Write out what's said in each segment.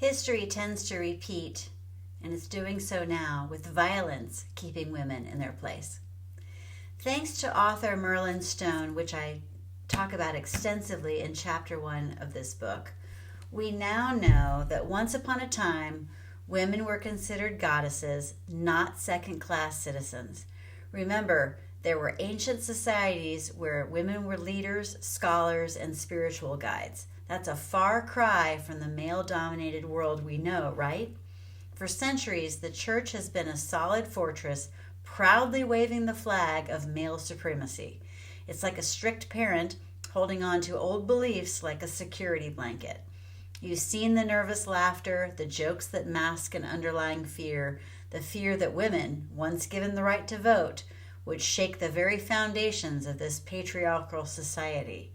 History tends to repeat, and it's doing so now, with violence keeping women in their place. Thanks to author Merlin Stone, which I talk about extensively in chapter 1 of this book, we now know that once upon a time, women were considered goddesses, not second-class citizens. Remember, there were ancient societies where women were leaders, scholars, and spiritual guides. That's a far cry from the male-dominated world we know, right? For centuries, the church has been a solid fortress, proudly waving the flag of male supremacy. It's like a strict parent holding on to old beliefs like a security blanket. You've seen the nervous laughter, the jokes that mask an underlying fear, the fear that women, once given the right to vote, would shake the very foundations of this patriarchal society.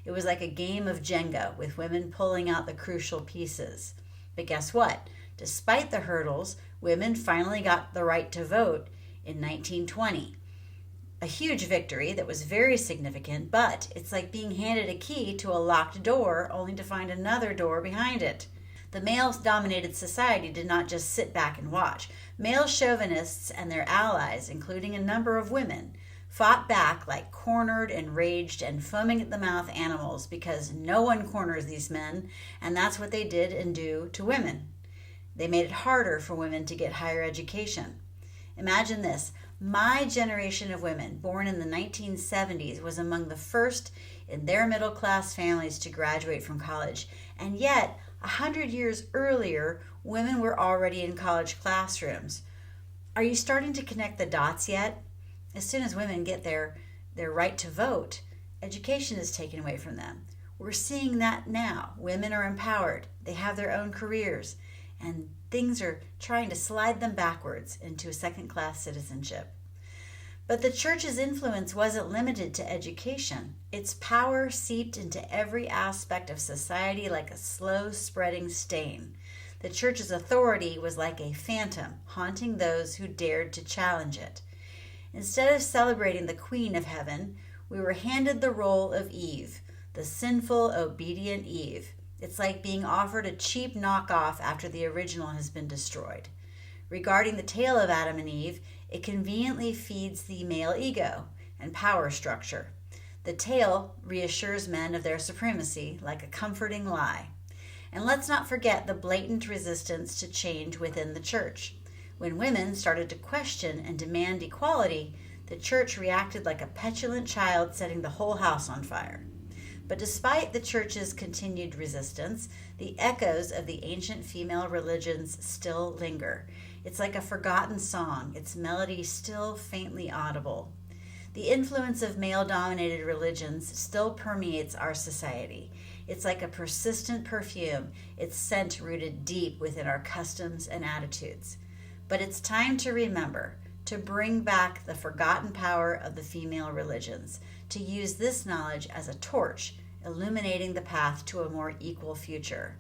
It was like a game of Jenga, with women pulling out the crucial pieces. But guess what? Despite the hurdles, women finally got the right to vote in 1920. A huge victory that was very significant, but it's like being handed a key to a locked door only to find another door behind it. The male-dominated society did not just sit back and watch. Male chauvinists and their allies, including a number of women, fought back like cornered, enraged, and foaming at the mouth animals, because no one corners these men, and that's what they did and do to women. They made it harder for women to get higher education. Imagine this. My generation of women, born in the 1970s, was among the first in their middle-class families to graduate from college. And yet, 100 years earlier, women were already in college classrooms. Are you starting to connect the dots yet? As soon as women get their right to vote, education is taken away from them. We're seeing that now. Women are empowered. They have their own careers. And things are trying to slide them backwards into a second-class citizenship. But the church's influence wasn't limited to education. Its power seeped into every aspect of society like a slow-spreading stain. The church's authority was like a phantom, haunting those who dared to challenge it. Instead of celebrating the Queen of Heaven, we were handed the role of Eve, the sinful, obedient Eve. It's like being offered a cheap knockoff after the original has been destroyed. Regarding the tale of Adam and Eve, it conveniently feeds the male ego and power structure. The tale reassures men of their supremacy like a comforting lie. And let's not forget the blatant resistance to change within the church. When women started to question and demand equality, the church reacted like a petulant child, setting the whole house on fire. But despite the church's continued resistance, the echoes of the ancient female religions still linger. It's like a forgotten song, its melody still faintly audible. The influence of male-dominated religions still permeates our society. It's like a persistent perfume, its scent rooted deep within our customs and attitudes. But it's time to remember, to bring back the forgotten power of the female religions, to use this knowledge as a torch, illuminating the path to a more equal future.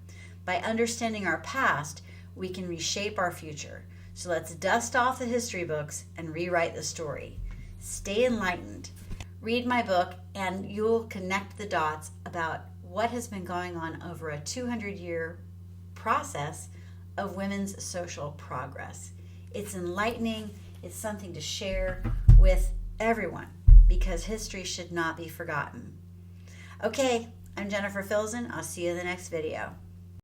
By understanding our past, we can reshape our future. So let's dust off the history books and rewrite the story. Stay enlightened. Read my book and you'll connect the dots about what has been going on over a 200-year process of women's social progress. It's enlightening. It's something to share with everyone because history should not be forgotten. Okay, I'm Jennifer Filzen. I'll see you in the next video.